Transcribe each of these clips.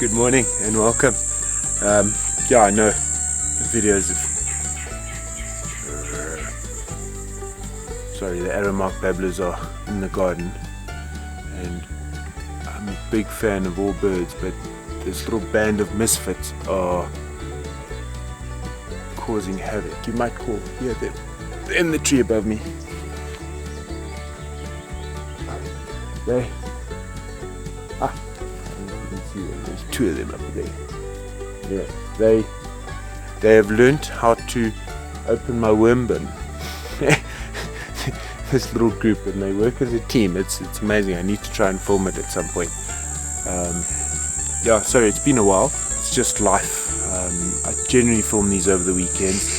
Good morning and welcome. I know videos of the arrow mark babblers are in the garden, and I'm a big fan of all birds, but this little band of misfits are causing havoc. You might call, yeah, they're in the tree above me. You can see them. There's two of them up there. Yeah, they have learnt how to open my worm bin. This little group, and they work as a team. It's amazing. I need to try and film it at some point. Sorry, it's been a while. It's just life. I generally film these over the weekends.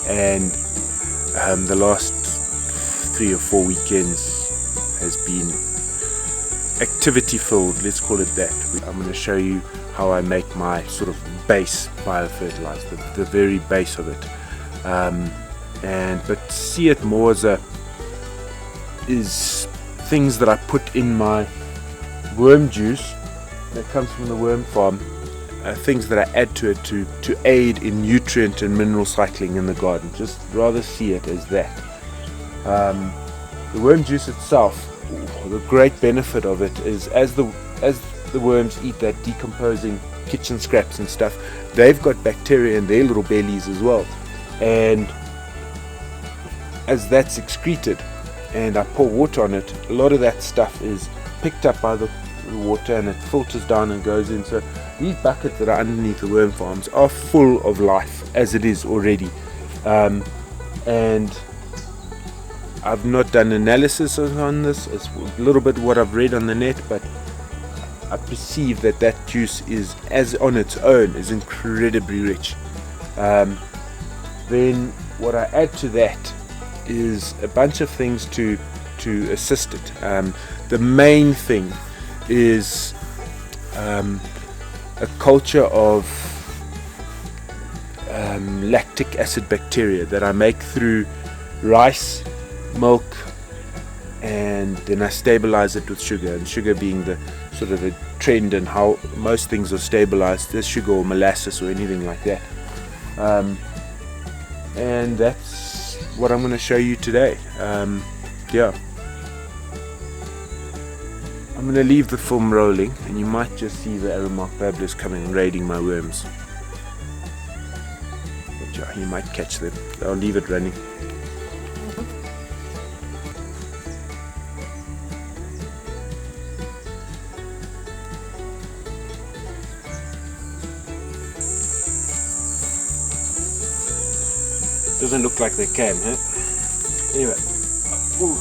And the last 3 or 4 weekends has been activity filled, let's call it that. I'm going to show you how I make my sort of base biofertilizer, the very base of it, but see it more as things that I put in my worm juice that comes from the worm farm, things that I add to it to aid in nutrient and mineral cycling in the garden. Just rather see it as that. The worm juice itself, the great benefit of it is as the worms eat that decomposing kitchen scraps and stuff, they've got bacteria in their little bellies as well, and as that's excreted and I pour water on it, a lot of that stuff is picked up by the water and it filters down and goes in. So these buckets that are underneath the worm farms are full of life as it is already, and I've not done analysis on this. It's a little bit what I've read on the net, but I perceive that juice is, as on its own, is incredibly rich. Then what I add to that is a bunch of things to assist it. The main thing is a culture of lactic acid bacteria that I make through rice, milk, and then I stabilize it with sugar, and sugar being the sort of a trend in how most things are stabilized. There's sugar or molasses or anything like that, and that's what I'm going to show you today. I'm going to leave the film rolling, and you might just see the arrow mark babblers coming and raiding my worms, but you might catch them. I'll leave it running. Doesn't look like they came, huh? Anyway. Ooh.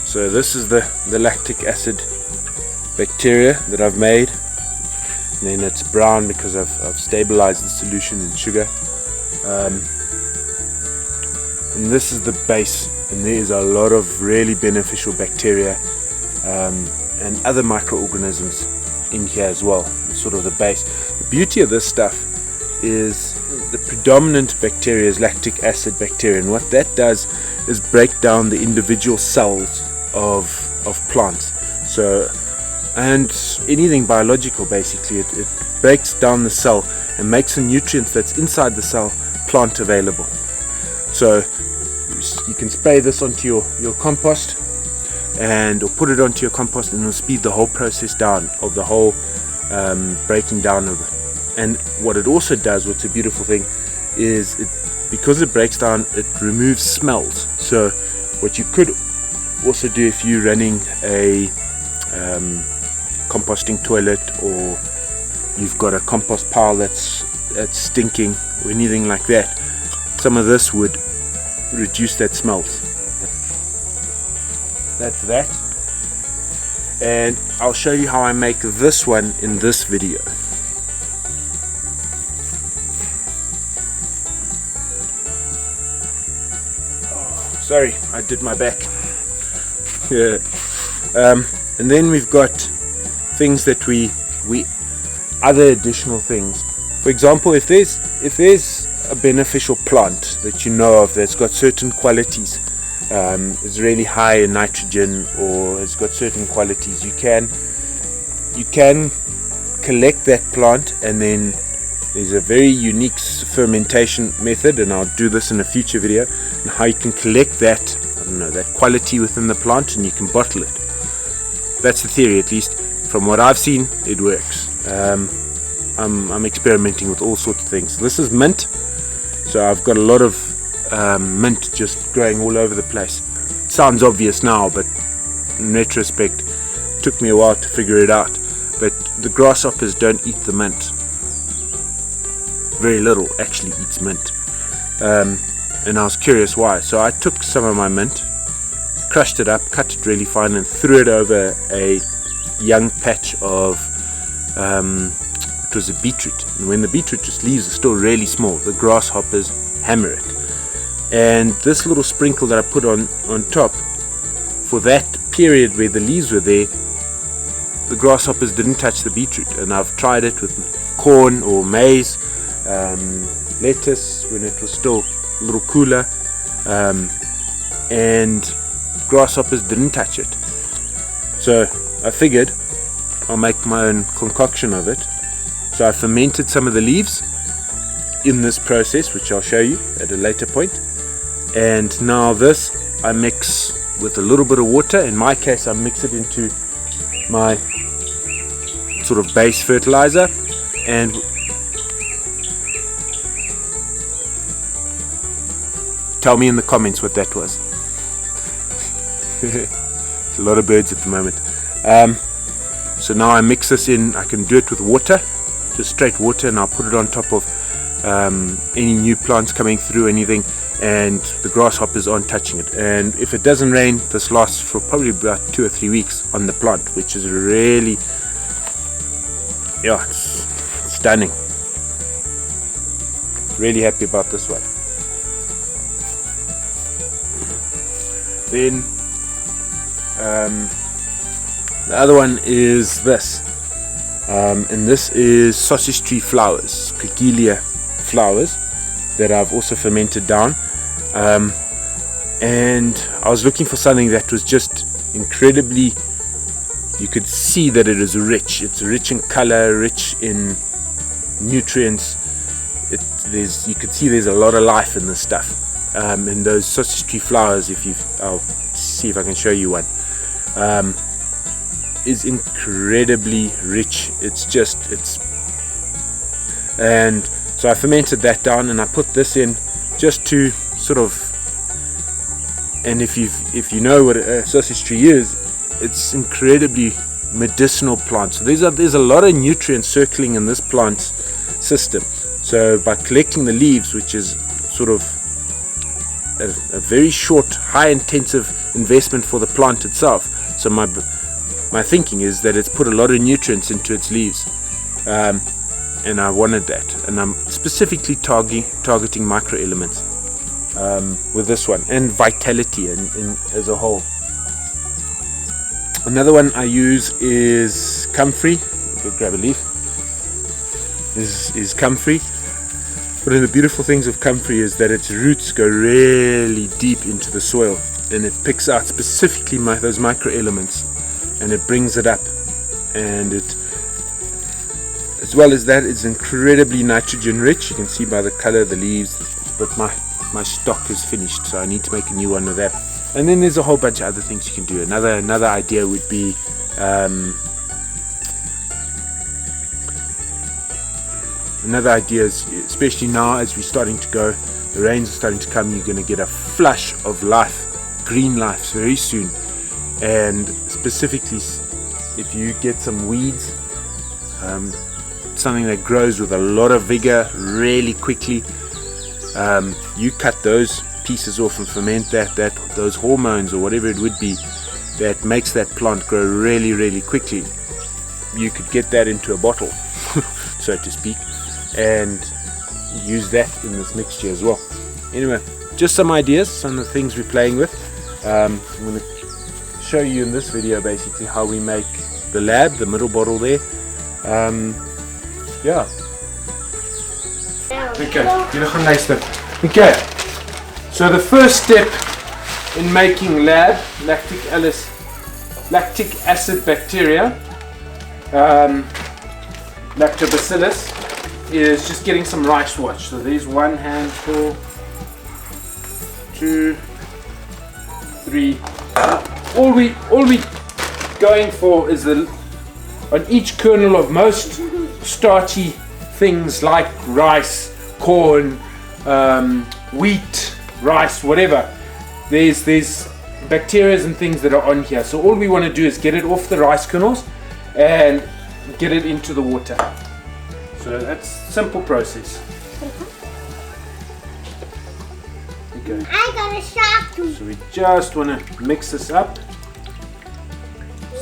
So this is the lactic acid bacteria that I've made, and then it's brown because I've stabilized the solution in sugar, and this is the base, and there's a lot of really beneficial bacteria and other microorganisms in here as well. It's sort of the base. The beauty of this stuff is the predominant bacteria is lactic acid bacteria, and what that does is break down the individual cells of plants. So, and anything biological, basically it breaks down the cell and makes the nutrients that's inside the cell plant available. So you can spray this onto your compost, or put it onto your compost, and it'll speed the whole process down of the whole breaking down of it. And what it also does, what's a beautiful thing, is because it breaks down, it removes smells. So what you could also do if you're running a composting toilet, or you've got a compost pile that's that's stinking or anything like that, some of this would reduce that smell. That's that. And I'll show you how I make this one in this video. Oh, sorry, I did my back. Yeah. And then we've got things that we other additional things. For example, if there's a beneficial plant that you know of that's got certain qualities, is really high in nitrogen or has got certain qualities, you can collect that plant, and then there's a very unique fermentation method, and I'll do this in a future video, and how you can collect that, I don't know, that quality within the plant, and you can bottle it. That's the theory, at least from what I've seen. It works. I'm experimenting with all sorts of things. This is mint, so I've got a lot of mint just growing all over the place. It sounds obvious now, but in retrospect it took me a while to figure it out. But the grasshoppers don't eat the mint. Very little actually eats mint, and I was curious why. So I took some of my mint, crushed it up, cut it really fine, and threw it over a young patch of it was a beetroot. And when the beetroot leaves are still really small, the grasshoppers hammer it. And this little sprinkle that I put on top, for that period where the leaves were there, the grasshoppers didn't touch the beetroot. And I've tried it with corn or maize, lettuce when it was still a little cooler, and grasshoppers didn't touch it. So I figured I'll make my own concoction of it. So I fermented some of the leaves in this process, which I'll show you at a later point. And now this I mix with a little bit of water. In my case, I mix it into my sort of base fertilizer, and tell me in the comments what that was. There's a lot of birds at the moment. So now I mix this in. I can do it with water, just straight water, and I'll put it on top of any new plants coming through, anything, and the grasshoppers aren't touching it. And if it doesn't rain, this lasts for probably about 2 or 3 weeks on the plant, which is really, yeah, it's stunning. Really happy about this one. Then the other one is this, and this is sausage tree flowers, Cogelia flowers, that I've also fermented down. And I was looking for something that was just incredibly, you could see that it is rich. It's rich in color, rich in nutrients. You could see there's a lot of life in this stuff. And those sausage tree flowers, I'll see if I can show you one, is incredibly rich. And so I fermented that down, and I put this in just to sort of, and if you know what a sausage tree is, it's incredibly medicinal plant. So there's a lot of nutrients circling in this plant system. So by collecting the leaves, which is sort of a very short, high intensive investment for the plant itself. So my thinking is that it's put a lot of nutrients into its leaves, and I wanted that, and I'm specifically targeting micro elements with this one, and vitality in as a whole. Another one I use is comfrey. Grab a leaf. Is comfrey. One of the beautiful things of comfrey is that its roots go really deep into the soil, and it picks out specifically those micro elements, and it brings it up. And it, as well as that, it's incredibly nitrogen rich. You can see by the color of the leaves. But my stock is finished, so I need to make a new one of that. And then there's a whole bunch of other things you can do. Another idea would be another idea is, especially now as we're starting to go, the rains are starting to come, you're going to get a flush of life, green life, very soon. And specifically, if you get some weeds, something that grows with a lot of vigor really quickly, you cut those pieces off and ferment those hormones or whatever it would be that makes that plant grow really, really quickly. You could get that into a bottle, so to speak, and use that in this mixture as well. Anyway, just some ideas, some of the things we're playing with. I'm going to show you in this video basically how we make the lab, the middle bottle there. Yeah. Okay, so the first step in making lab, lactic acid bacteria, lactobacillus, is just getting some rice wash. So there's 1 handful, 2, 3. All we going for is on each kernel of most starchy things like rice, corn, wheat, rice, whatever. There's bacteria and things that are on here. So all we want to do is get it off the rice kernels and get it into the water. So that's a simple process. Okay. I got a shock. So we just want to mix this up.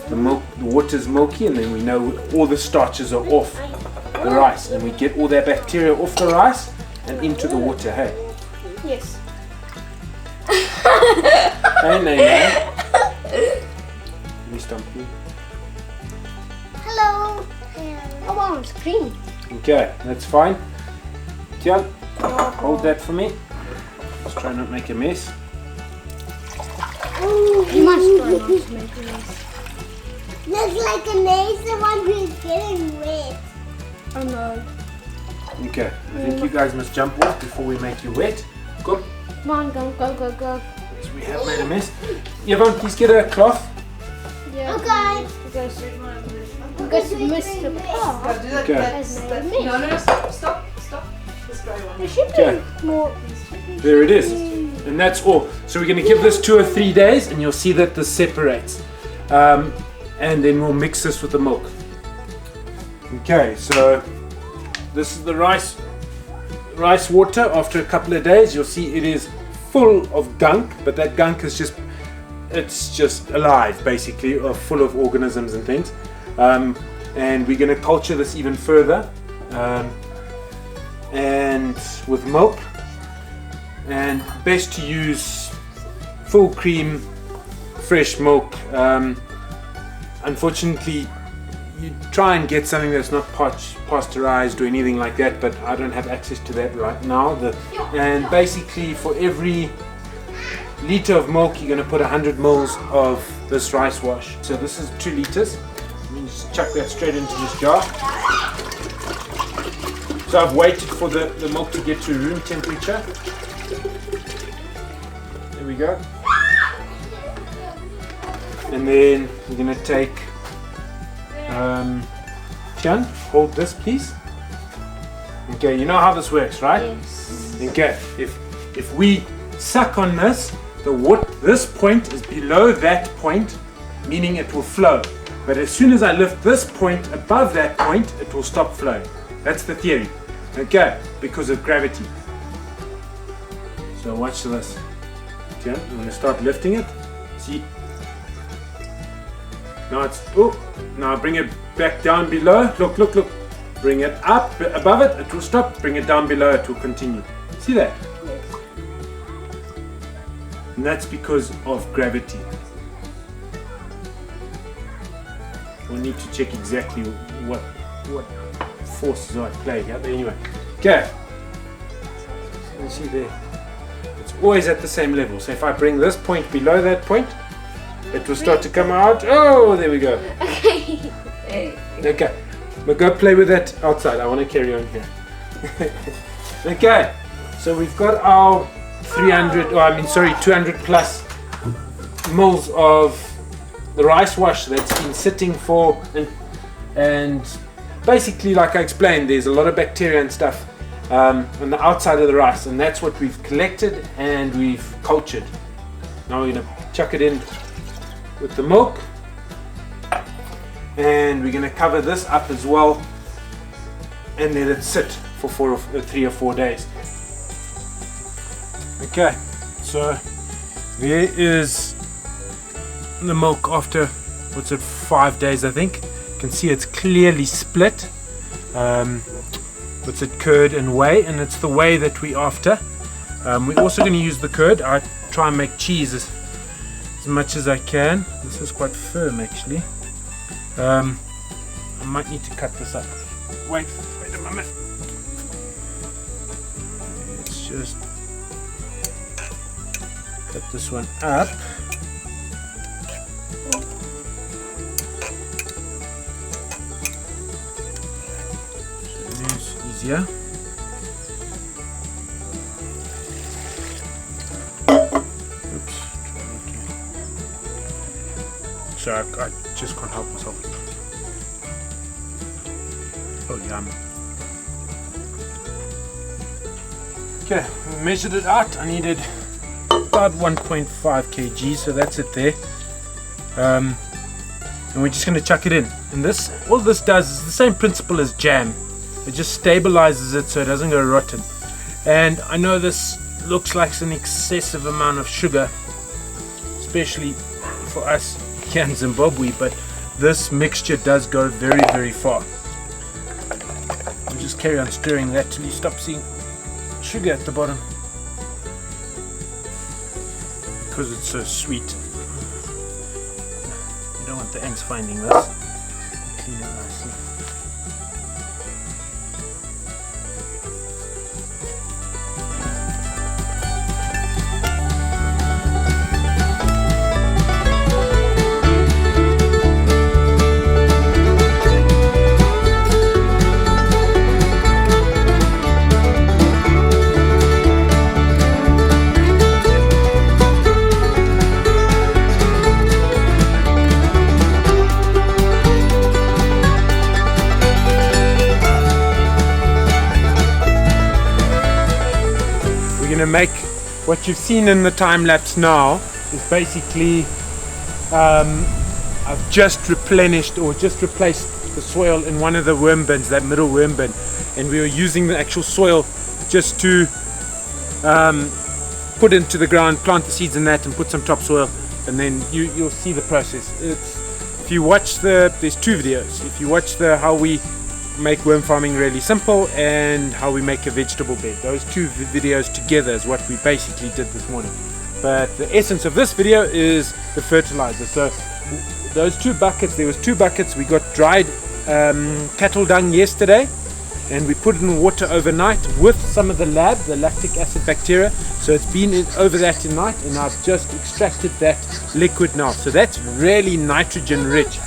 The water's milky, and then we know all the starches are off the rice, and we get all that bacteria off the rice and into the water. Hey. Yes. Hey, Nene. Hello. Oh wow, it's green. Okay, that's fine. Tian, hold that for me. Let's try not make a mess. You must try not to make a mess. Looks like a maze, the one who's getting wet. Oh no. Okay, I think you guys must jump off before we make you wet. Come. Come on, go. So we have made a mess. Yvonne, please get a cloth. Yeah. Okay. Because Mr. Park Okay. has made a mess. No, stop. This grey one. There should Okay. be more. There it is. And that's all. So we're going to give this 2 or 3 days, and you'll see that this separates. And then we'll mix this with the milk. Okay, so this is the rice water. After a couple of days, you'll see it is full of gunk, but that gunk is just alive, basically, or full of organisms and things. And we're going to culture this even further, and with milk. And best to use full cream, fresh milk. Unfortunately, you try and get something that's not pasteurized or anything like that, but I don't have access to that right now. And basically, for every liter of milk, you're going to put 100 mils of this rice wash. So this is 2 liters. You just chuck that straight into this jar. So I've waited for the milk to get to room temperature. There we go. And then we're going to take, Tian, hold this please. Okay, you know how this works, right? Yes. Okay, if we suck on this, this point is below that point, meaning it will flow. But as soon as I lift this point above that point, it will stop flowing. That's the theory. Okay, because of gravity. So watch this. Okay, I'm going to start lifting it. See? Now bring it back down below. Look. Bring it up above it, it will stop. Bring it down below, it will continue. See that? Yes. And that's because of gravity. We'll need to check exactly what forces are at play here. But anyway, okay. So you see there, it's always at the same level. So if I bring this point below that point, it will start to come out. Oh, there we go. Okay, we'll go play with that outside. I want to carry on here. Okay, so we've got our 200 plus mils of the rice wash that's been sitting for, and basically, like I explained, there's a lot of bacteria and stuff on the outside of the rice, and that's what we've collected and we've cultured. Now we're going to chuck it in with the milk, and we're going to cover this up as well and let it sit for 3 or 4 days. Okay, so there is the milk after, what's it, 5 days I think. You can see it's clearly split. What's it, curd and whey, and it's the whey that we're after. We're also going to use the curd. I try and make cheese as much as I can. This is quite firm actually. I might need to cut this up. Wait a moment. Let's just cut this one up. Easier. Oops. Sorry, I just can't help myself. Oh, yum. Okay, we measured it out. I needed about 1.5 kg, so that's it there. And we're just going to chuck it in. And this, all this does is the same principle as jam. It just stabilizes it so it doesn't go rotten. And I know this looks like an excessive amount of sugar, especially for us here in Zimbabwe, but this mixture does go very, very far. We'll just carry on stirring that till you stop seeing sugar at the bottom, because it's so sweet. You don't want the ants finding this. Clean it nicely. We're going to make what you've seen in the time lapse now is basically I've just replenished or just replaced the soil in one of the worm bins, that middle worm bin, and we were using the actual soil just to put into the ground, plant the seeds in that and put some topsoil, and then you'll see the process. If you watch there's 2 videos. If you watch how we make worm farming really simple and how we make a vegetable bed, those 2 videos together is what we basically did this morning. But the essence of this video is the fertilizer. So those 2 buckets, there was 2 buckets. We got dried cattle dung yesterday, and we put it in water overnight with some of the lactic acid bacteria. So it's been over that tonight, and I've just extracted that liquid now. So that's really nitrogen rich.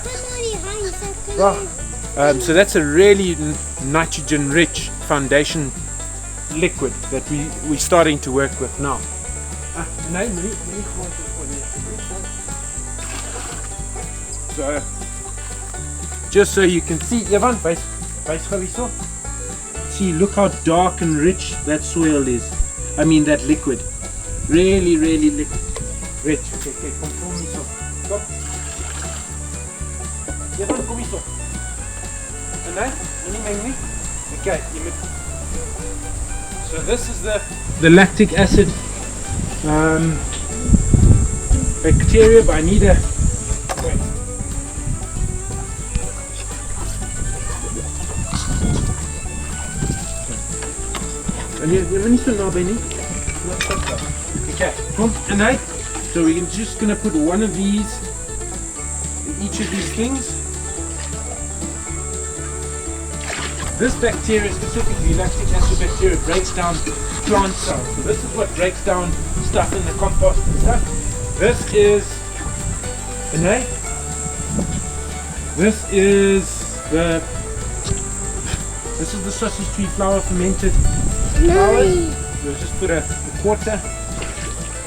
So that's a really nitrogen rich foundation liquid that we're starting to work with now. So just so you can see, see, look how dark and rich that soil is. I mean that liquid. Really, really rich. Okay, control me so. Stop. Okay, so this is the lactic acid bacteria, but I need a wait. Okay, and so we're just going to put one of these in each of these things. This bacteria, specifically lactic acid bacteria, breaks down plant cells. So this is what breaks down stuff in the compost and stuff. This is the sausage tree flour fermented flowers. We'll just put a quarter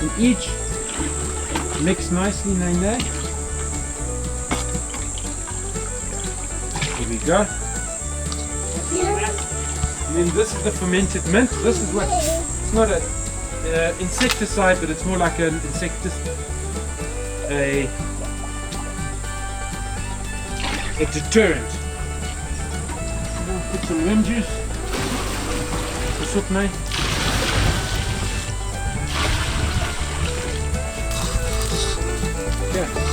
in each. Mix nicely, Nene. Here we go. And then this is the fermented mint. This is what, it's not an insecticide, but it's more like an a deterrent. Put some lemon juice. Soep mee. Yeah.